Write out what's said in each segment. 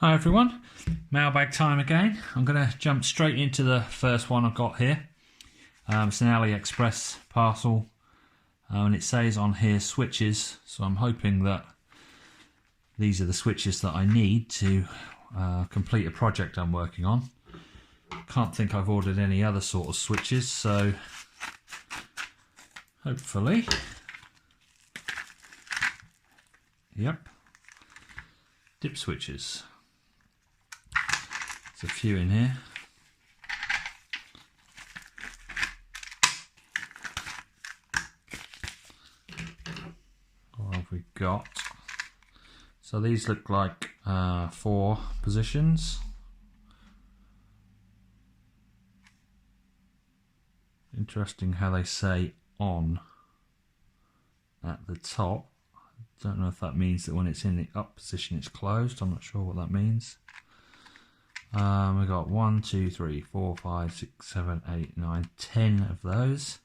Hi everyone, mailbag time again. I'm going to jump straight into the first one I've got here. It's an AliExpress parcel and it says on here switches, so I'm hoping that these are the switches that I need to complete a project I'm working on. Can't think I've ordered any other sort of switches, so hopefully, yep, dip switches. There's a few in here. What have we got? So these look like 4 positions. Interesting how they say on at the top. Don't know if that means that when it's in the up position it's closed. I'm not sure what that means. We've got 1, 2, 3, 4, 5, 6, 7, 8, 9, 10 of those.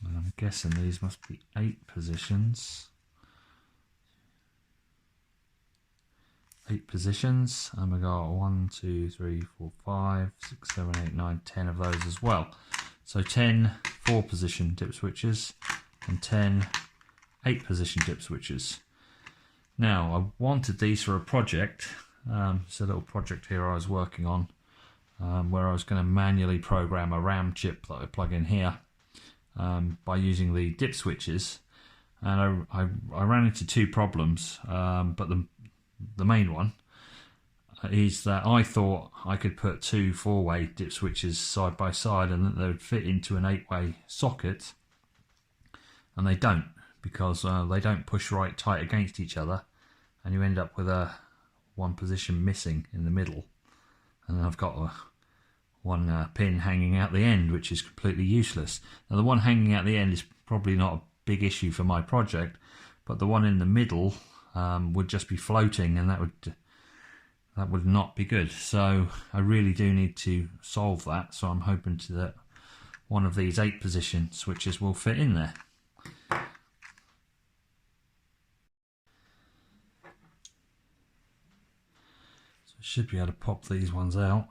And I'm guessing these must be 8 positions. 8 positions, and we've got 1, 2, 3, 4, 5, 6, 7, 8, 9, 10 of those as well. So 10 4-position dip switches and 10 8-position dip switches. Now, I wanted these for a project. It's a little project here I was working on where I was going to manually program a RAM chip that I plug in here by using the dip switches. And I ran into 2 problems, but the main one is that I thought I could put 2 4-way dip switches side by side and that they would fit into an 8-way socket, and they don't, because they don't push right tight against each other, and you end up with one position missing in the middle, and I've got one pin hanging out the end, which is completely useless. Now the one hanging out the end is probably not a big issue for my project, but the one in the middle would just be floating, and that would not be good. So I really do need to solve that, so I'm hoping that one of these 8-position switches will fit in there. So I should be able to pop these ones out.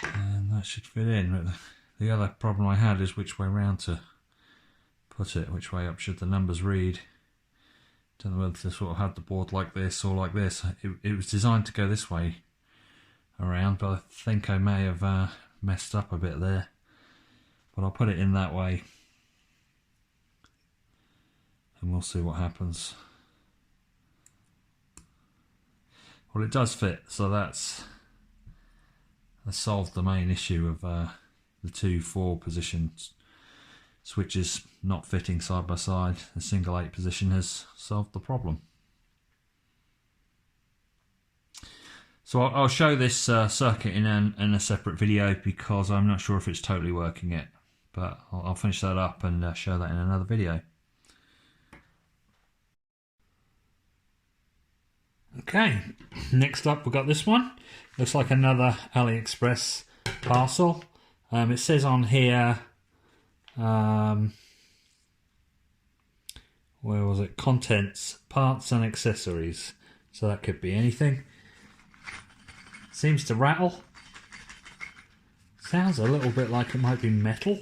And that should fit in. But the other problem I had is which way round to put it, which way up should the numbers read. Don't know whether to sort of have the board like this or like this. It was designed to go this way around, but I think I may have messed up a bit there. But I'll put it in that way and we'll see what happens. Well, it does fit, so that's solved the main issue of the 2 4-position switches not fitting side by side. The single 8-position has solved the problem. So I'll show this circuit in a separate video, because I'm not sure if it's totally working yet, but I'll finish that up and show that in another video. Okay, next up we've got this one. Looks like another AliExpress parcel. It says on here, where was it? Contents, parts and accessories. So that could be anything. Seems to rattle. Sounds a little bit like it might be metal.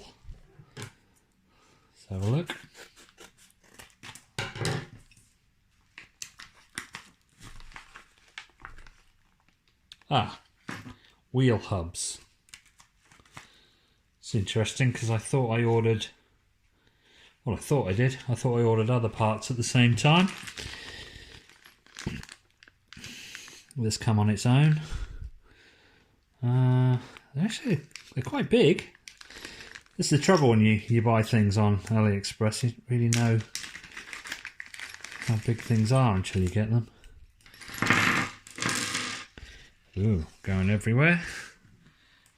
Let's have a look. Wheel hubs. It's interesting, because I thought I ordered, well, I thought I did. I thought I ordered other parts at the same time. This come on its own. Actually, they're quite big. This is the trouble when you buy things on AliExpress. You don't really know how big things are until you get them. Ooh, going everywhere.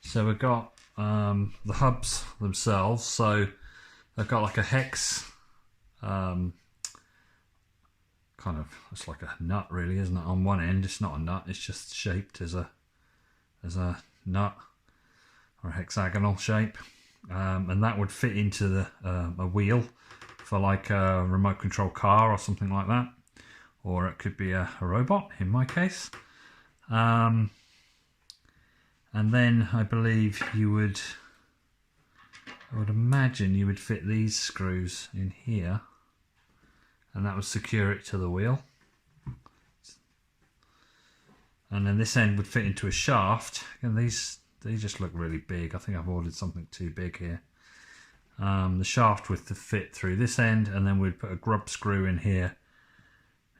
So we've got the hubs themselves. So they've got like a hex, kind of, it's like a nut really, isn't it? On one end, it's not a nut, it's just shaped as a nut. or a hexagonal shape, and that would fit into the a wheel for like a remote control car or something like that, or it could be a robot in my case. And then I believe you would, I would imagine you would fit these screws in here, and that would secure it to the wheel. And then this end would fit into a shaft, and they just look really big. I think I've ordered something too big here. The shaft would fit through this end, and then we'd put a grub screw in here,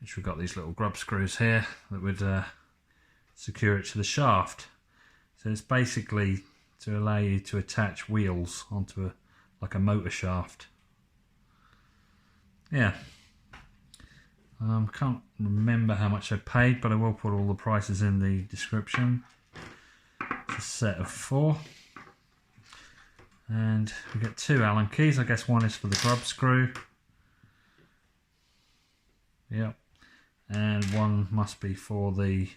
which we've got these little grub screws here that would secure it to the shaft. So it's basically to allow you to attach wheels onto like a motor shaft. Yeah. Can't remember how much I paid, but I will put all the prices in the description. It's a set of 4. And we get 2 Allen keys. I guess one is for the grub screw. Yep. And one must be for the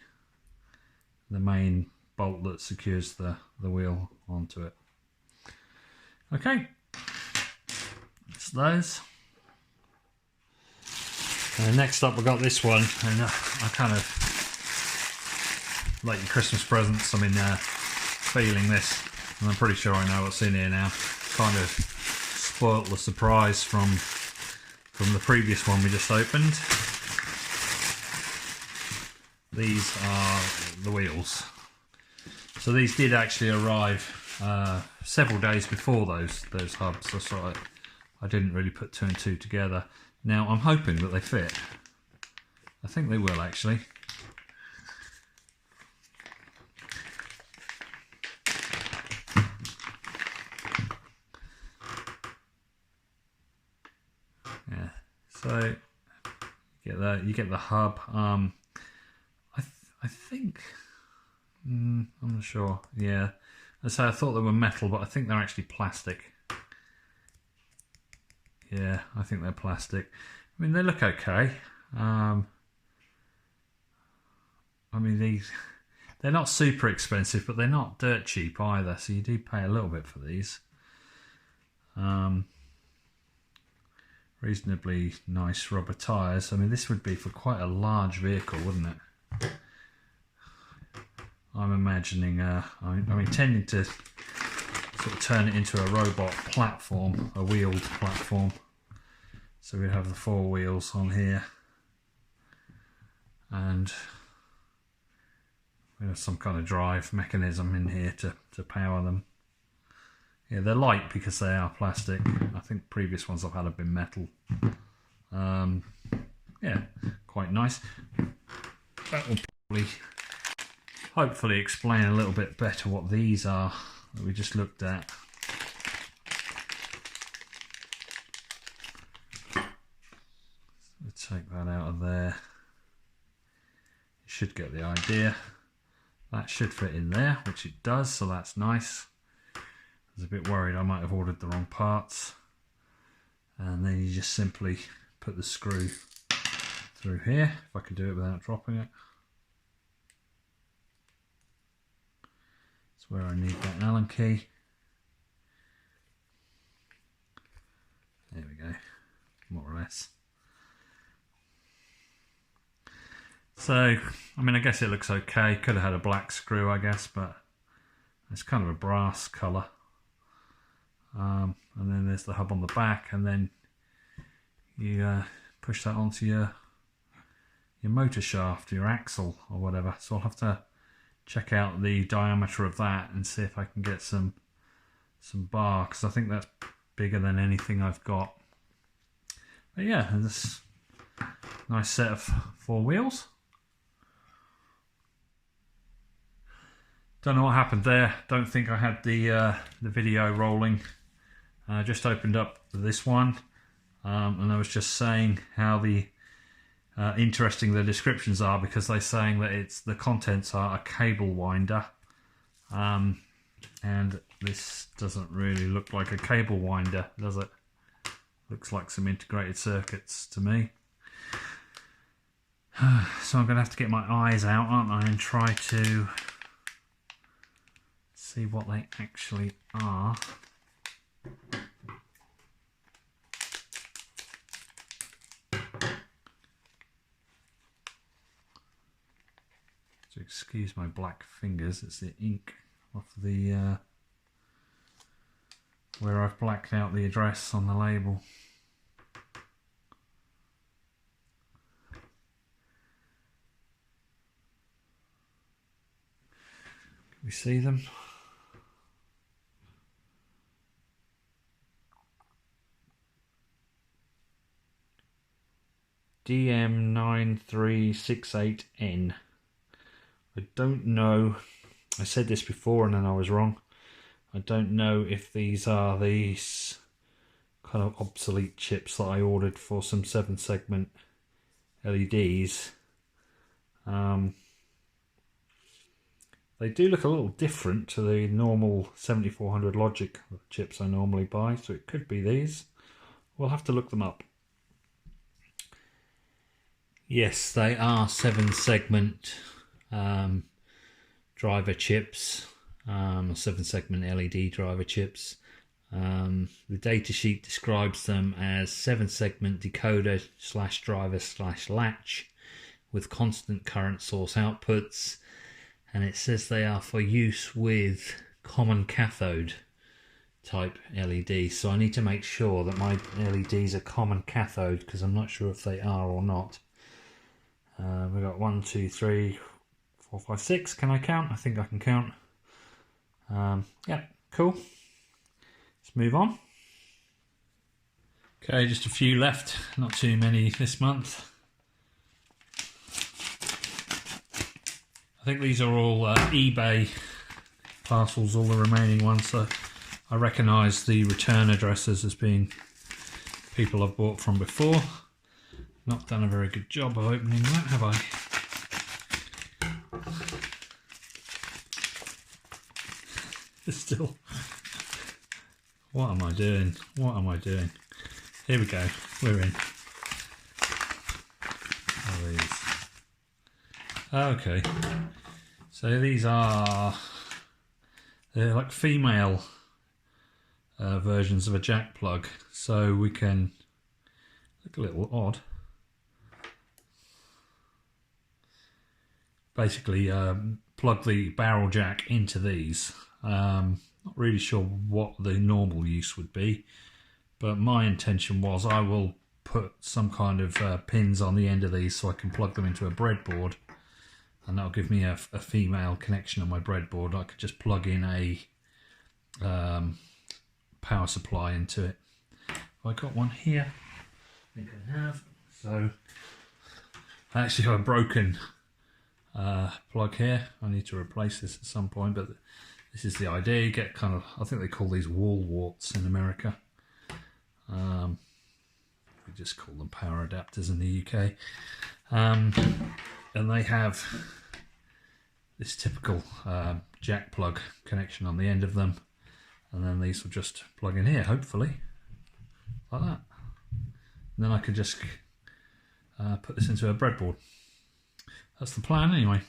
main bolt that secures the wheel onto it. Okay. That's those. And next up, we got this one, and I kind of like your Christmas presents. I mean, feeling this, and I'm pretty sure I know what's in here now. Kind of spoilt the surprise from the previous one we just opened. These are the wheels. So these did actually arrive several days before those hubs. That's right. I didn't really put 2 and 2 together. Now I'm hoping that they fit. I think they will actually. Yeah. So you get the hub. I think. I'm not sure. Yeah. I say I thought they were metal, but I think they're actually plastic. Yeah, I think they're plastic. I mean, they look okay. I mean, they're not super expensive, but they're not dirt cheap either, so you do pay a little bit for these. Reasonably nice rubber tyres. I mean, this would be for quite a large vehicle, wouldn't it? I'm imagining, I'm intending to sort of turn it into a robot platform, a wheeled platform. So we have the 4 wheels on here, and we have some kind of drive mechanism in here to power them. Yeah, they're light because they are plastic. I think previous ones I've had have been metal. Yeah, quite nice. That will probably, hopefully, explain a little bit better what these are that we just looked at. So take that out of there. You should get the idea. That should fit in there, which it does, so that's nice. I was a bit worried I might have ordered the wrong parts. And then you just simply put the screw through here, if I can do it without dropping it. That's where I need that Allen key. There we go, more or less. So, I mean, I guess it looks okay. Could have had a black screw, I guess, but it's kind of a brass colour. And then there's the hub on the back, and then you push that onto your motor shaft, your axle or whatever. So I'll have to check out the diameter of that and see if I can get some bar, because I think that's bigger than anything I've got. But yeah, this nice set of 4 wheels. Don't know what happened there. Don't think I had the video rolling. I just opened up this one, and I was just saying how interesting the descriptions are, because they're saying that the contents are a cable winder, and this doesn't really look like a cable winder, does it? Looks like some integrated circuits to me. So I'm going to have to get my eyes out, aren't I, and try to see see what they actually are. So excuse my black fingers, it's the ink off the where I've blacked out the address on the label. Can we see them? DM9368N. I don't know, I said this before and then I was wrong. I don't know if these are these kind of obsolete chips that I ordered for some 7-segment LEDs. They do look a little different to the normal 7400 logic chips I normally buy, so it could be these. We'll have to look them up. Yes, they are 7-segment driver chips, 7-segment LED driver chips. The datasheet describes them as 7-segment decoder / driver / latch with constant current source outputs, and it says they are for use with common cathode type LEDs. So I need to make sure that my LEDs are common cathode, because I'm not sure if they are or not. We've got 1, 2, 3, 4, 5, 6. Can I count? I think I can count. Yeah, cool. Let's move on. Okay, just a few left. Not too many this month. I think these are all eBay parcels, all the remaining ones. So I recognise the return addresses as being people I've bought from before. Not done a very good job of opening that, have I? Still. What am I doing? What am I doing? Here we go. We're in. Oh, these. Okay. So these are, they're like female versions of a jack plug. So we can look a little odd. Basically, plug the barrel jack into these. Not really sure what the normal use would be, but my intention was I will put some kind of pins on the end of these so I can plug them into a breadboard, and that'll give me a female connection on my breadboard. I could just plug in a power supply into it. I got one here. I think I have. So I actually have a broken plug here. I need to replace this at some point, but this is the idea. You get kind of, I think they call these wall warts in America. We just call them power adapters in the UK. And they have this typical jack plug connection on the end of them, and then these will just plug in here, hopefully, like that. And then I could just put this into a breadboard. That's the plan anyway.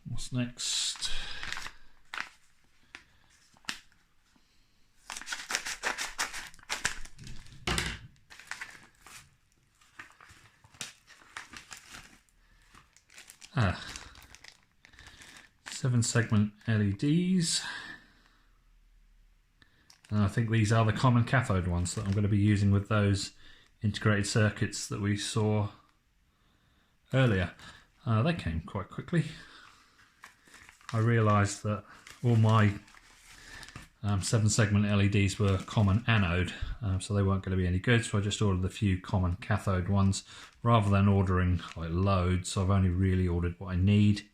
What's next? Ah, 7-segment LEDs. And I think these are the common cathode ones that I'm going to be using with those integrated circuits that we saw earlier. They came quite quickly. I realised that all my 7-segment LEDs were common anode, so they weren't going to be any good, so I just ordered a few common cathode ones rather than ordering like loads. So I've only really ordered what I need.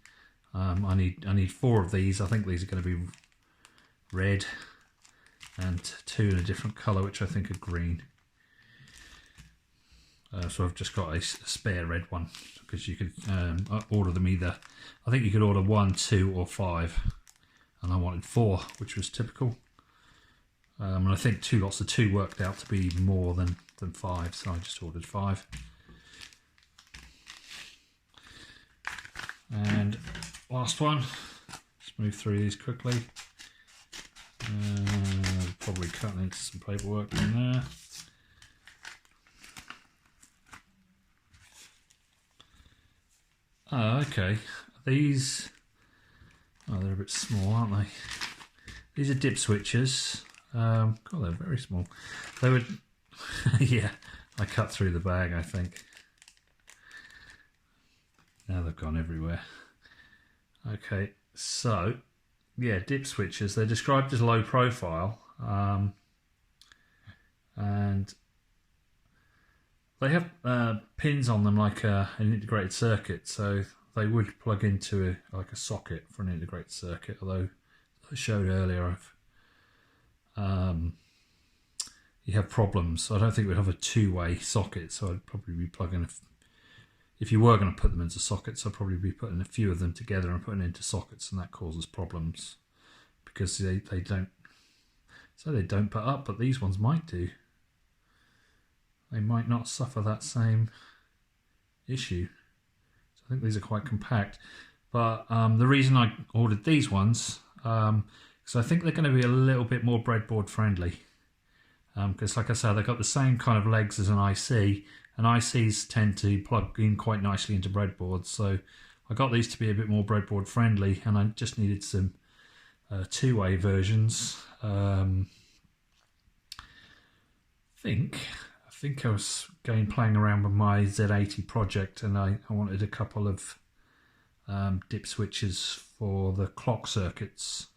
I need 4 of these. I think these are going to be red and 2 in a different colour, which I think are green. So I've just got a spare red one, because you could order them either, I think you could order 1, 2 or 5, and I wanted 4, which was typical. And I think 2 lots of 2 worked out to be more than 5, so I just ordered 5. And last one, let's move through these quickly. Probably cutting into some paperwork in there. Oh, okay. These, oh, they're a bit small, aren't they? These are dip switches. God, they're very small. They would, yeah, I cut through the bag, I think. Now they've gone everywhere. Okay, so, yeah, dip switches. They're described as low profile. And they have pins on them like an integrated circuit, so they would plug into like a socket for an integrated circuit, although I showed earlier you have problems. I don't think we'd have a two-way socket, so I'd probably be plugging, if you were going to put them into sockets, I'd probably be putting a few of them together and putting into sockets, and that causes problems because they don't, so they don't put up, but these ones might do. They might not suffer that same issue. So I think these are quite compact. But the reason I ordered these ones, because I think they're going to be a little bit more breadboard friendly. Because like I said, they've got the same kind of legs as an IC, and ICs tend to plug in quite nicely into breadboards. So I got these to be a bit more breadboard friendly, and I just needed some two-way versions. I think I was playing around with my Z80 project, and I wanted a couple of dip switches for the clock circuits.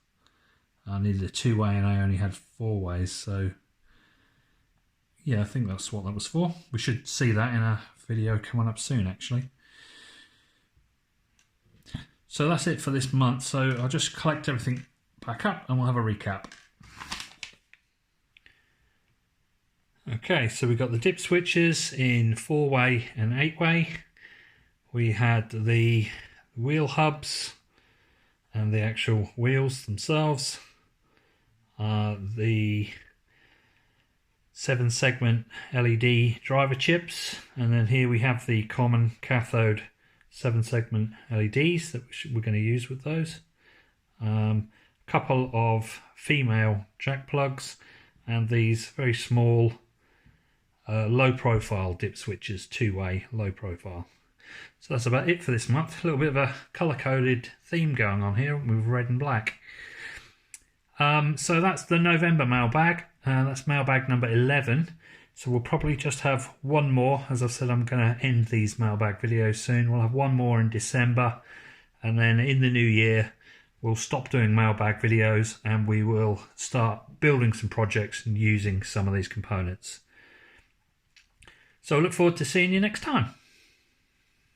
I needed a two-way and I only had four ways, so yeah, I think that's what that was for. We should see that in a video coming up soon, actually. So that's it for this month, so I'll just collect everything back up and we'll have a recap. Okay, so we got the dip switches in 4-way and 8-way. We had the wheel hubs and the actual wheels themselves. The 7-segment LED driver chips, and then here we have the common cathode 7-segment LEDs that we're going to use with those. A couple of female jack plugs, and these very small low profile dip switches, 2-way low profile. So that's about it for this month. A little bit of a color coded theme going on here with red and black. So that's the November mailbag. That's mailbag number 11. So we'll probably just have one more. As I've said, I'm going to end these mailbag videos soon. We'll have one more in December, and then in the new year we'll stop doing mailbag videos and we will start building some projects and using some of these components. So I look forward to seeing you next time.